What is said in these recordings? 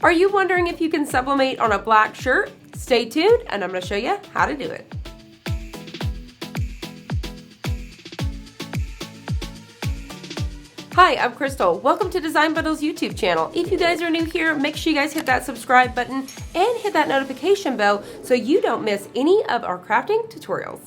Are you wondering if you can sublimate on a black shirt? Stay tuned and I'm going to show you how to do it. Hi, I'm Crystal. Welcome to Design Bundle's YouTube channel. If you guys are new here, make sure you guys hit that subscribe button and hit that notification bell so you don't miss any of our crafting tutorials.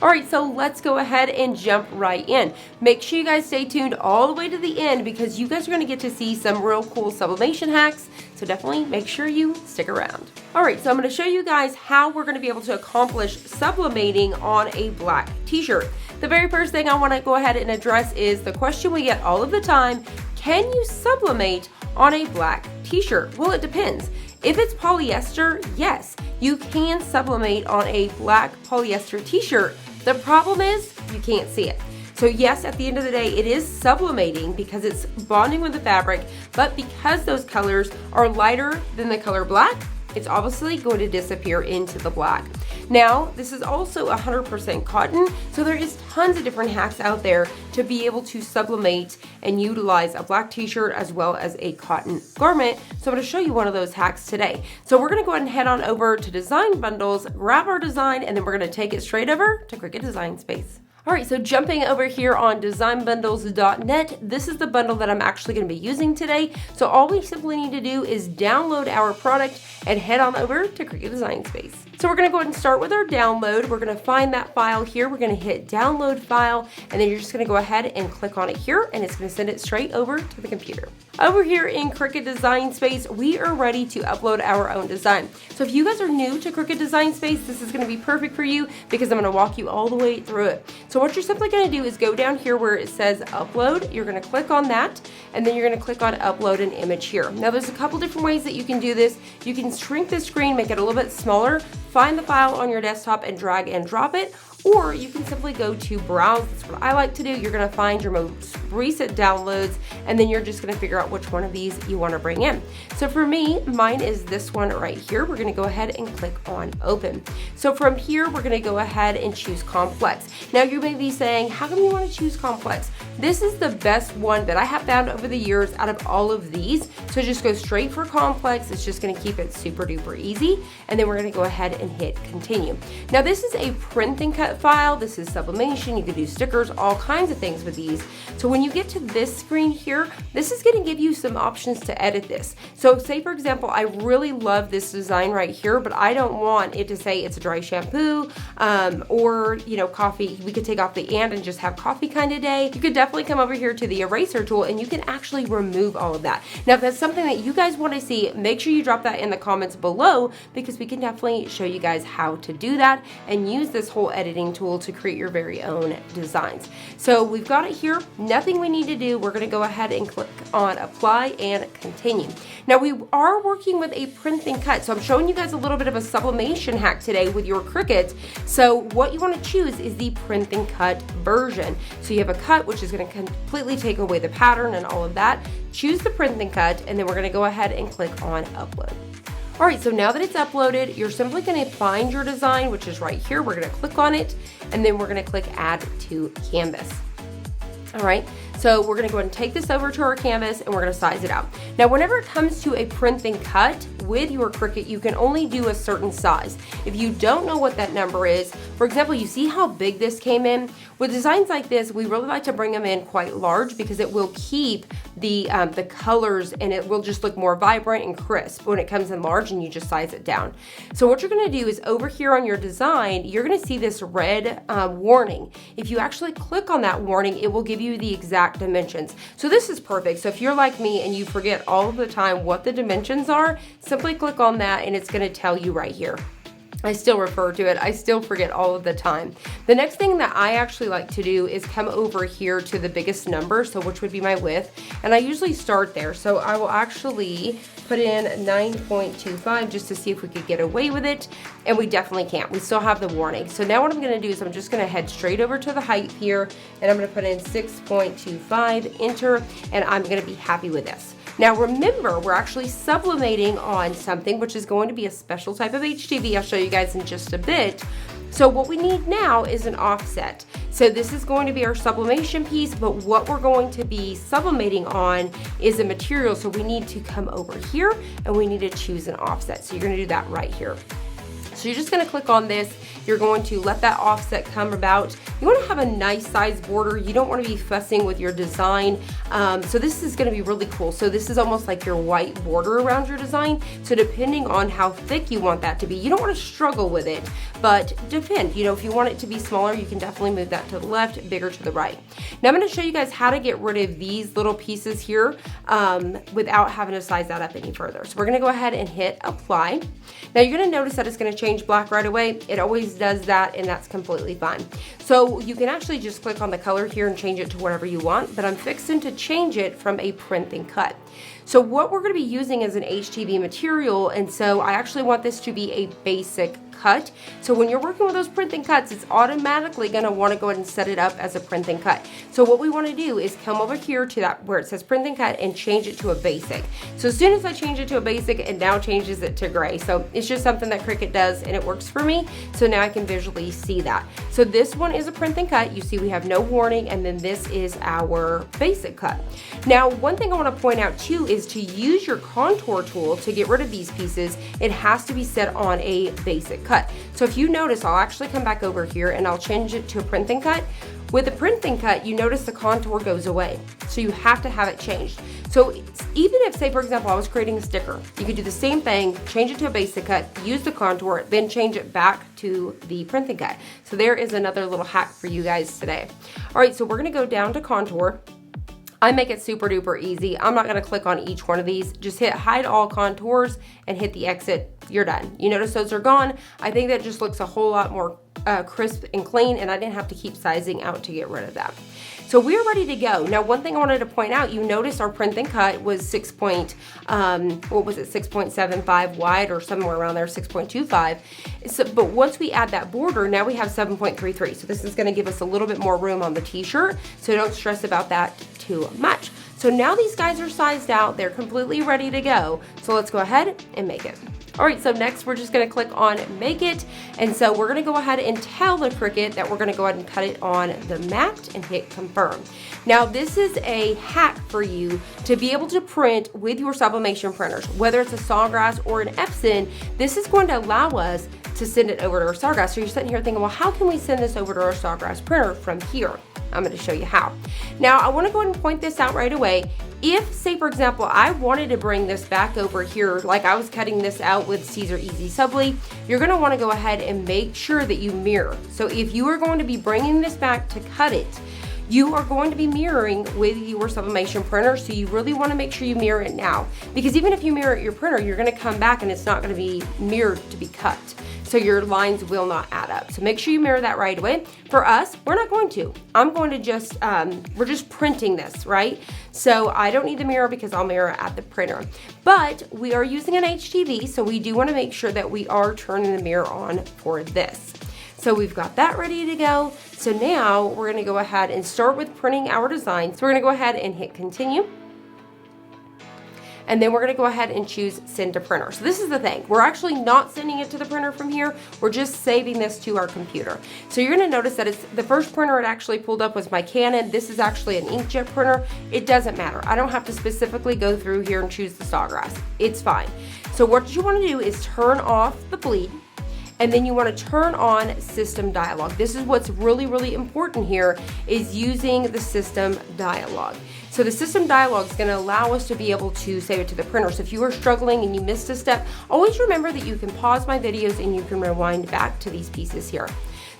Alright, so let's go ahead and jump right in. Make sure you guys stay tuned all the way to the end because you guys are going to get to see some real cool sublimation hacks, so definitely make sure you stick around. Alright, so I'm going to show you guys how we're going to be able to accomplish sublimating on a black t-shirt. The very first thing I want to go ahead and address is the question we get all of the time: can you sublimate on a black t-shirt? Well, it depends. If it's polyester, yes, you can sublimate on a black polyester t-shirt. The problem is you can't see it. So yes, at the end of the day, it is sublimating because it's bonding with the fabric, but because those colors are lighter than the color black, it's obviously going to disappear into the black. Now, this is also 100% cotton, so there is tons of different hacks out there to be able to sublimate and utilize a black t-shirt as well as a cotton garment. So I'm going to show you one of those hacks today. So we're going to go ahead and head on over to Design Bundles, grab our design, and then we're going to take it straight over to Cricut Design Space. Alright, so jumping over here on designbundles.net, this is the bundle that I'm actually going to be using today. So all we simply need to do is download our product and head on over to Cricut Design Space. So we're going to go ahead and start with our download. We're going to find that file here. We're going to hit download file, and then you're just going to go ahead and click on it here, and it's going to send it straight over to the computer. Over here in Cricut Design Space, we are ready to upload our own design. So if you guys are new to Cricut Design Space, this is going to be perfect for you because I'm going to walk you all the way through it. So what you're simply going to do is go down here where it says upload. You're going to click on that, and then you're going to click on upload an image here. Now there's a couple different ways that you can do this. You can shrink the screen, make it a little bit smaller, find the file on your desktop and drag and drop it, or you can simply go to browse. That's what I like to do. You're going to find your most recent downloads, and then you're just going to figure out which one of these you want to bring in. So for me, mine is this one right here. We're going to go ahead and click on open. So from here, we're going to go ahead and choose complex. Now you may be saying, how come you want to choose complex? This is the best one that I have found over the years out of all of these. So just go straight for complex. It's just going to keep it super duper easy. And then we're going to go ahead and hit continue. Now this is a print and cut file. This is sublimation. You can do stickers, all kinds of things with these. So when you get to this screen here, this is going to give you some options to edit this. So say for example, I really love this design right here, but I don't want it to say it's a dry shampoo or, you know, coffee. We could take off the and just have coffee kind of day. You could definitely come over here to the eraser tool and you can actually remove all of that. Now, if that's something that you guys want to see, make sure you drop that in the comments below because we can definitely show you guys how to do that and use this whole editing tool to create your very own designs. So we've got it here. Nothing we need to do. We're going to go ahead and click on apply and continue. Now we are working with a print and cut, so I'm showing you guys a little bit of a sublimation hack today with your Cricut. So what you want to choose is the print and cut version. So you have a cut, which is going to completely take away the pattern and all of that. Choose the print and cut, and then we're going to go ahead and click on upload. Alright, so now that it's uploaded, you're simply going to find your design, which is right here. We're going to click on it, and then we're going to click add to canvas. Alright, so we're going to go ahead and take this over to our canvas and we're going to size it out. Now whenever it comes to a print and cut with your Cricut, you can only do a certain size. If you don't know what that number is, for example, you see how big this came in? With designs like this, we really like to bring them in quite large because it will keep the colors and it will just look more vibrant and crisp when it comes in large and you just size it down. So what you're going to do is over here on your design, you're going to see this red warning. If you actually click on that warning, it will give you the exact dimensions. So this is perfect. So if you're like me and you forget all of the time what the dimensions are, simply click on that and it's going to tell you right here. I still refer to it. I still forget all of the time. The next thing that I actually like to do is come over here to the biggest number, so which would be my width, and I usually start there. So I will actually put in 9.25 just to see if we could get away with it, and we definitely can't. We still have the warning. So now what I'm going to do is I'm just going to head straight over to the height here, and I'm going to put in 6.25, enter, and I'm going to be happy with this. Now remember, we're actually sublimating on something which is going to be a special type of HTV. I'll show you guys in just a bit. So what we need now is an offset. So this is going to be our sublimation piece, but what we're going to be sublimating on is a material. So we need to come over here and we need to choose an offset. So you're gonna do that right here. So you're just gonna click on this. You're going to let that offset come about. You wanna have a nice size border. You don't wanna be fussing with your design. So this is gonna be really cool. So this is almost like your white border around your design. So depending on how thick you want that to be, you don't wanna struggle with it, but depend. You know, if you want it to be smaller, you can definitely move that to the left, bigger to the right. Now I'm gonna show you guys how to get rid of these little pieces here without having to size that up any further. So we're gonna go ahead and hit apply. Now you're gonna notice that it's gonna change black right away. It always does that, and that's completely fine. So you can actually just click on the color here and change it to whatever you want, but I'm fixing to change it from a print and cut. So what we're gonna be using is an HTV material, and so I actually want this to be a basic cut. So when you're working with those print and cuts, it's automatically gonna wanna go ahead and set it up as a print and cut. So what we wanna do is come over here to that where it says print and cut and change it to a basic. So as soon as I change it to a basic, it now changes it to gray. So it's just something that Cricut does and it works for me. So now I can visually see that. So this one is a print and cut. You see we have no warning, and then this is our basic cut. Now, one thing I wanna point out too is to use your contour tool to get rid of these pieces, it has to be set on a basic cut. So if you notice, I'll actually come back over here and I'll change it to a print and cut. With a print and cut, you notice the contour goes away. So you have to have it changed. So even if, say for example, I was creating a sticker, you could do the same thing, change it to a basic cut, use the contour, then change it back to the print and cut. So there is another little hack for you guys today. All right, so we're gonna go down to contour. I make it super duper easy. I'm not gonna click on each one of these. Just hit hide all contours and hit the exit. You're done. You notice those are gone. I think that just looks a whole lot more crisp and clean, and I didn't have to keep sizing out to get rid of that. So we're ready to go. Now, one thing I wanted to point out, you notice our print and cut was 6.75 wide or somewhere around there, 6.25. So, but once we add that border, now we have 7.33. So this is gonna give us a little bit more room on the t-shirt, so don't stress about that too much. So now these guys are sized out, they're completely ready to go. So let's go ahead and make it. All right, so next we're just gonna click on make it. And so we're gonna go ahead and tell the Cricut that we're gonna go ahead and cut it on the mat and hit confirm. Now this is a hack for you to be able to print with your sublimation printers, whether it's a Sawgrass or an Epson. This is going to allow us to send it over to our Sawgrass. So you're sitting here thinking, well, how can we send this over to our Sawgrass printer from here? I'm going to show you how. Now I want to go ahead and point this out right away. If, say for example, I wanted to bring this back over here, like I was cutting this out with Siser Easysubli, you're going to want to go ahead and make sure that you mirror. So if you are going to be bringing this back to cut it, you are going to be mirroring with your sublimation printer, so you really want to make sure you mirror it now. Because even if you mirror at your printer, you're going to come back and it's not going to be mirrored to be cut. So your lines will not add up. So make sure you mirror that right away. For us, we're not going to. I'm going to just, we're just printing this, right? So I don't need the mirror because I'll mirror at the printer. But we are using an HTV, so we do want to make sure that we are turning the mirror on for this. So we've got that ready to go. So now we're gonna go ahead and start with printing our design. So we're gonna go ahead and hit continue. And then we're gonna go ahead and choose send to printer. So this is the thing, we're actually not sending it to the printer from here, we're just saving this to our computer. So you're gonna notice that it's the first printer it actually pulled up was my Canon. This is actually an inkjet printer. It doesn't matter. I don't have to specifically go through here and choose the Sawgrass. It's fine. So what you wanna do is turn off the bleed, and then you want to turn on system dialog. This is what's really, really important here, is using the system dialog. So the system dialog is going to allow us to be able to save it to the printer. So if you are struggling and you missed a step, always remember that you can pause my videos and you can rewind back to these pieces here.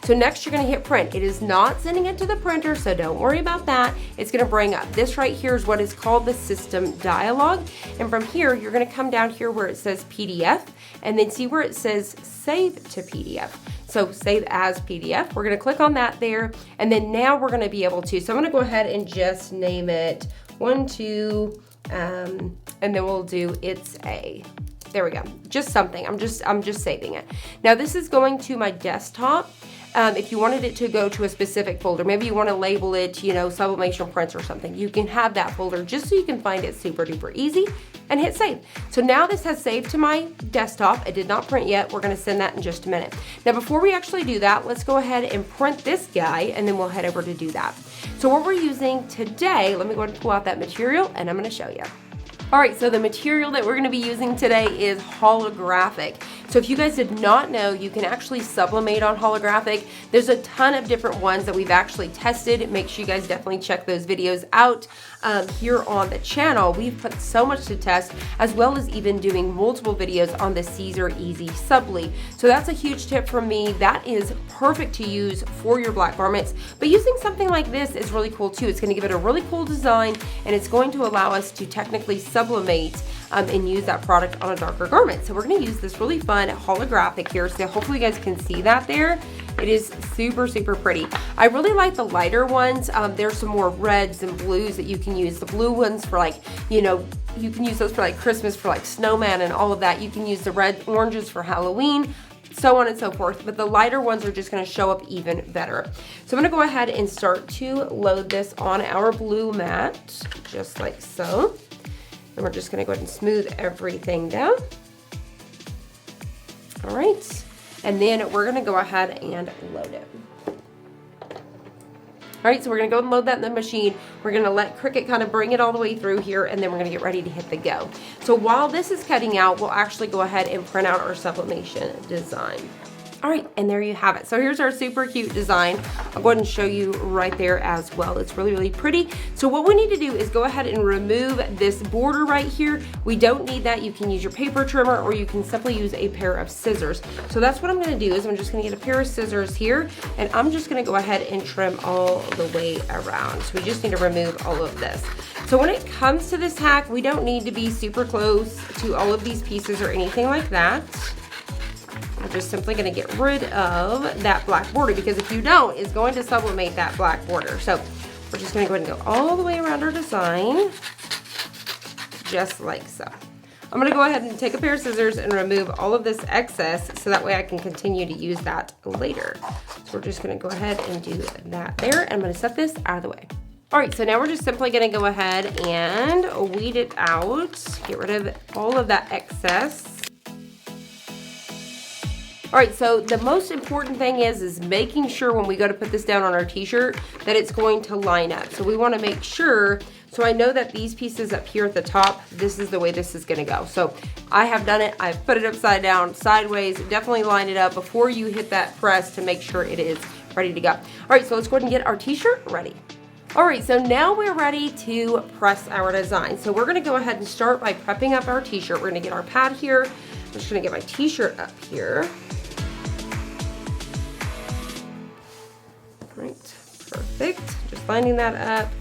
So next you're going to hit print. It is not sending it to the printer, so don't worry about that. It's going to bring up this right here is what is called the system dialog. And from here, you're going to come down here where it says PDF, and then see where it says save to PDF. So save as PDF. We're going to click on that there, and then now we're going to be able to, so I'm going to go ahead and just name it 1, 2, and then we'll do it's a. There we go. Just something. I'm just saving it. Now this is going to my desktop. If you wanted it to go to a specific folder, maybe you want to label it, you know, sublimation prints or something, you can have that folder just so you can find it super duper easy. and hit save. So now this has saved to my desktop. It did not print yet. We're gonna send that in just a minute. Now before we actually do that, let's go ahead and print this guy, and then we'll head over to do that. So what we're using today, let me go ahead and pull out that material and I'm gonna show you. All right, so the material that we're gonna be using today is holographic. So if you guys did not know, you can actually sublimate on holographic. There's a ton of different ones that we've actually tested. Make sure you guys definitely check those videos out here on the channel. We've put so much to test, as well as even doing multiple videos on the Siser Easysubli. So that's a huge tip from me. That is perfect to use for your black garments, but using something like this is really cool too. It's gonna give it a really cool design, and it's going to allow us to technically sublimate and use that product on a darker garment. So we're gonna use this really fun holographic here. So hopefully you guys can see that there. It is super, super pretty. I really like the lighter ones. There's some more reds and blues that you can use. The blue ones for like, you know, you can use those for like Christmas, for like snowman and all of that. You can use the red oranges for Halloween, so on and so forth. But the lighter ones are just gonna show up even better. So I'm gonna go ahead and start to load this on our blue mat, just like so. And we're just gonna go ahead and smooth everything down. All right, and then we're gonna go ahead and load it. All right, so we're gonna go and load that in the machine. We're gonna let Cricut kind of bring it all the way through here, and then we're gonna get ready to hit the go. So while this is cutting out, we'll actually go ahead and print out our sublimation design. All right, and there you have it. So here's our super cute design. I'll go ahead and show you right there as well. It's really, really pretty. So what we need to do is go ahead and remove this border right here. We don't need that. You can use your paper trimmer, or you can simply use a pair of scissors. So that's what I'm gonna do, is I'm just gonna get a pair of scissors here, and I'm just gonna go ahead and trim all the way around. So we just need to remove all of this. So when it comes to this hack, we don't need to be super close to all of these pieces or anything like that. We're just simply gonna get rid of that black border, because if you don't, it's going to sublimate that black border. So we're just gonna go ahead and go all the way around our design, just like so. I'm gonna go ahead and take a pair of scissors and remove all of this excess, so that way I can continue to use that later. So we're just gonna go ahead and do that there. I'm gonna set this out of the way. All right, so now we're just simply gonna go ahead and weed it out, get rid of all of that excess. All right, so the most important thing is making sure when we go to put this down on our t-shirt that it's going to line up. So we wanna make sure, so I know that these pieces up here at the top, this is the way this is gonna go. So I have done it, I've put it upside down, sideways, definitely line it up before you hit that press to make sure it is ready to go. All right, so let's go ahead and get our t-shirt ready. All right, so now we're ready to press our design. So we're gonna go ahead and start by prepping up our t-shirt. We're gonna get our pad here. I'm just gonna get my t-shirt up here. Right, perfect. Just lining that up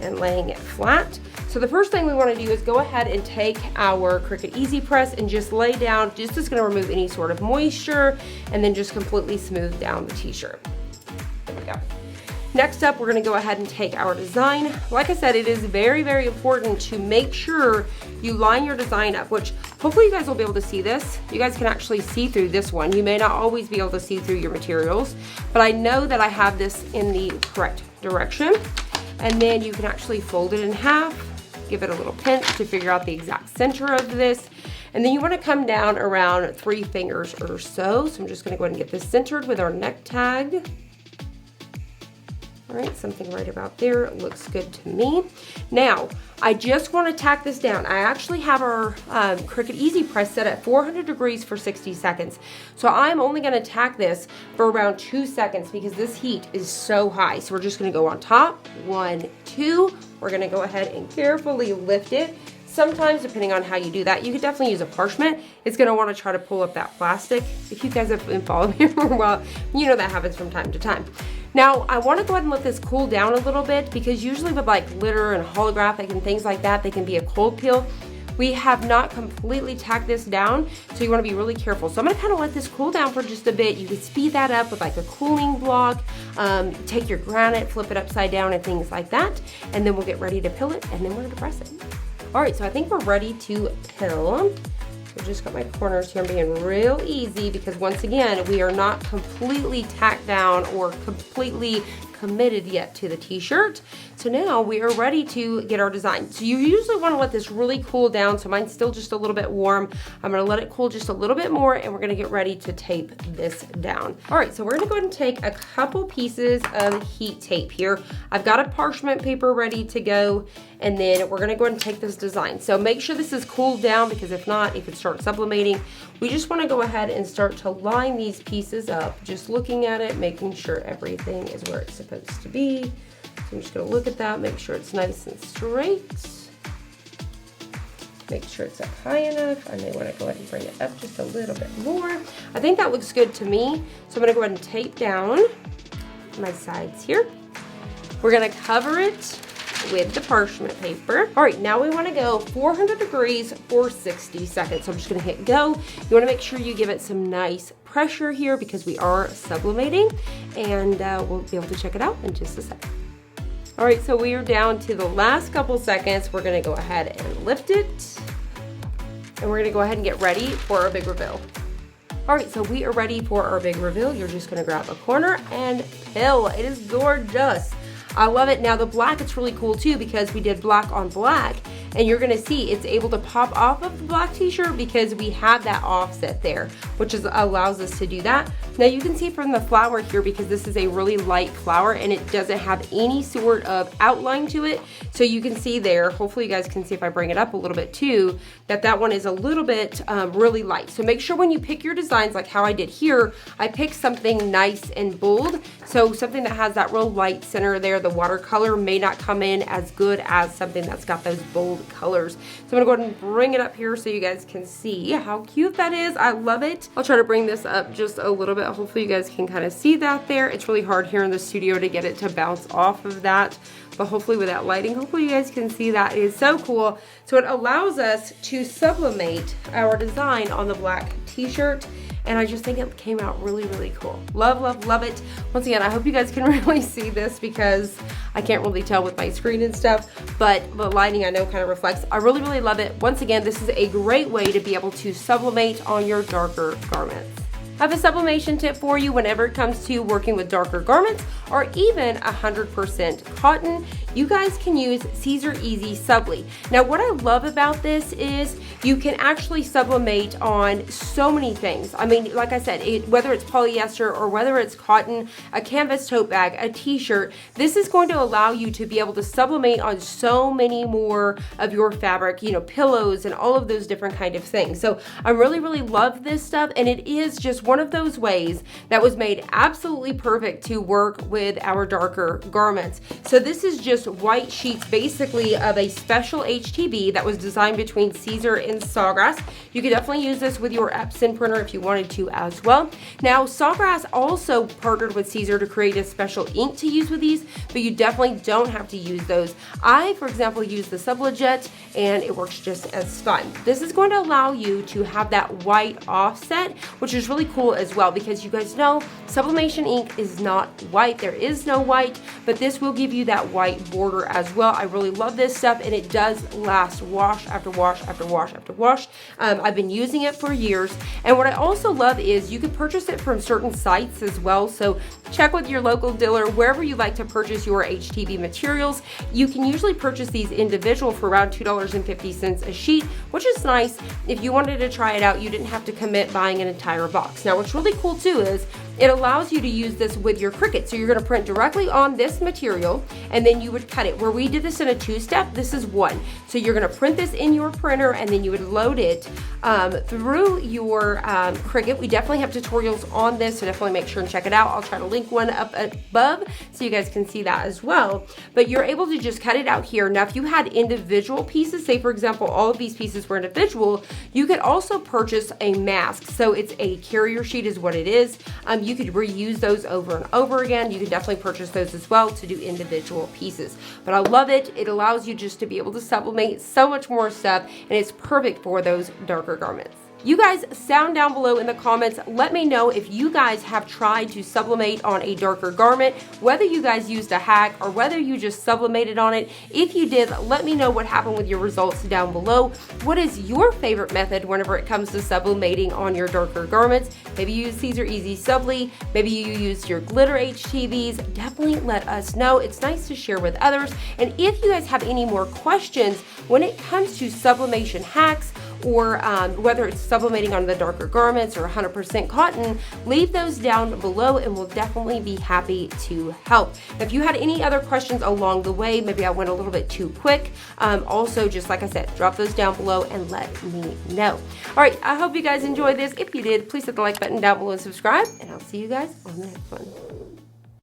and laying it flat. So the first thing we want to do is go ahead and take our Cricut Easy Press and just lay down, just is going to remove any sort of moisture, and then just completely smooth down the t-shirt. There we go. Next up, we're going to go ahead and take our design. Like I said, it is very, very important to make sure you line your design up, which hopefully you guys will be able to see this. You guys can actually see through this one. You may not always be able to see through your materials, but I know that I have this in the correct direction. And then you can actually fold it in half, give it a little pinch to figure out the exact center of this. And then you want to come down around 3 fingers or so. So I'm just going to go ahead and get this centered with our neck tag. All right, something right about there looks good to me. Now, I just want to tack this down. I actually have our Cricut Easy Press set at 400 degrees for 60 seconds. So I'm only going to tack this for around 2 seconds because this heat is so high. So we're just going to go on top, 1, 2. We're going to go ahead and carefully lift it. Sometimes, depending on how you do that, you could definitely use a parchment. It's going to want to try to pull up that plastic. If you guys have been following me for a while, you know that happens from time to time. Now, I want to go ahead and let this cool down a little bit because usually with like glitter and holographic and things like that, they can be a cold peel. We have not completely tacked this down, so you want to be really careful. So I'm going to kind of let this cool down for just a bit. You can speed that up with like a cooling block, take your granite, flip it upside down and things like that, and then we'll get ready to pill it, and then we're going to press it. All right, so I think we're ready to pill. So just got my corners here. I'm being real easy because once again, we are not completely tacked down or completely committed yet to the t-shirt. So now we are ready to get our design. So you usually want to let this really cool down. So mine's still just a little bit warm. I'm going to let it cool just a little bit more and we're going to get ready to tape this down. All right, so we're going to go ahead and take a couple pieces of heat tape here. I've got a parchment paper ready to go, and then we're going to go ahead and take this design. So make sure this is cooled down because if not, it could start sublimating. We just want to go ahead and start to line these pieces up, just looking at it, making sure everything is where it's supposed to be. So I'm just going to look at that, make sure it's nice and straight. Make sure it's up high enough. I may want to go ahead and bring it up just a little bit more. I think that looks good to me. So I'm going to go ahead and tape down my sides here. We're going to cover it with the parchment paper. All right, now we want to go 400 degrees for 60 seconds. So I'm just going to hit go. You want to make sure you give it some nice pressure here because we are sublimating, and we'll be able to check it out in just a second. All right, so we are down to the last couple seconds. We're going to go ahead and lift it, and we're going to go ahead and get ready for our big reveal. All right, so we are ready for our big reveal. You're just going to grab a corner and pill. It is gorgeous. I love it. Now the black, it's really cool too because we did black on black, and you're gonna see it's able to pop off of the black t-shirt because we have that offset there, which allows us to do that. Now you can see from the flower here, because this is a really light flower and it doesn't have any sort of outline to it. So you can see there, hopefully you guys can see if I bring it up a little bit too, that one is a little bit really light. So make sure when you pick your designs, like how I did here, I picked something nice and bold. So something that has that real light center there. The watercolor may not come in as good as something that's got those bold colors. So I'm gonna go ahead and bring it up here so you guys can see how cute that is. I love it. I'll try to bring this up just a little bit. Hopefully you guys can kind of see that there. It's really hard here in the studio to get it to bounce off of that, but hopefully with that lighting, hopefully you guys can see that. It is so cool. So it allows us to sublimate our design on the black t-shirt, and I just think it came out really, really cool. Love, love, love it. Once again, I hope you guys can really see this because I can't really tell with my screen and stuff, but the lighting I know kind of reflects. I really, really love it. Once again, this is a great way to be able to sublimate on your darker garments. I have a sublimation tip for you whenever it comes to working with darker garments or even 100% cotton. You guys can use Siser Easysubli. Now what I love about this is you can actually sublimate on so many things. I mean, like I said, whether it's polyester or whether it's cotton, a canvas tote bag, a t-shirt, this is going to allow you to be able to sublimate on so many more of your fabric, you know, pillows and all of those different kind of things. So I really, really love this stuff, and it is just one of those ways that was made absolutely perfect to work with our darker garments. So this is just white sheets basically of a special HTV that was designed between Siser and Sawgrass. You could definitely use this with your Epson printer if you wanted to as well. Now Sawgrass also partnered with Siser to create a special ink to use with these, but you definitely don't have to use those. I, for example, use the Sublimate and it works just as fine. This is going to allow you to have that white offset, which is really cool as well, because you guys know sublimation ink is not white. There is no white, but this will give you that white border as well. I really love this stuff, and it does last wash after wash after wash after wash. I've been using it for years, and what I also love is you can purchase it from certain sites as well. So check with your local dealer wherever you like to purchase your HTV materials. You can usually purchase these individual for around $2.50 a sheet, which is nice. If you wanted to try it out, you didn't have to commit buying an entire box. Now what's really cool too is it allows you to use this with your Cricut. So you're going to print directly on this material, and then you would cut it. Where we did this in a two-step, this is one. So you're going to print this in your printer, and then you would load it through your Cricut. We definitely have tutorials on this, so definitely make sure and check it out. I'll try to link one up above so you guys can see that as well. But you're able to just cut it out here. Now if you had individual pieces, say for example all of these pieces were individual, you could also purchase a mask. So it's a carrier sheet is what it is. You could reuse those over and over again. You could definitely purchase those as well to do individual pieces. But I love it. It allows you just to be able to sublimate so much more stuff, and it's perfect for those darker garments. You guys sound down below in the comments. Let me know if you guys have tried to sublimate on a darker garment, whether you guys used a hack or whether you just sublimated on it. If you did, let me know what happened with your results down below. What is your favorite method whenever it comes to sublimating on your darker garments? Maybe you use Siser Easysubli, maybe you use your glitter HTVs. Definitely let us know. It's nice to share with others. And if you guys have any more questions when it comes to sublimation hacks, or whether it's sublimating on the darker garments or 100% cotton, leave those down below and we'll definitely be happy to help. If you had any other questions along the way, maybe I went a little bit too quick, also just like I said, drop those down below and let me know. All right, I hope you guys enjoyed this. If you did, please hit the like button down below and subscribe, and I'll see you guys on the next one.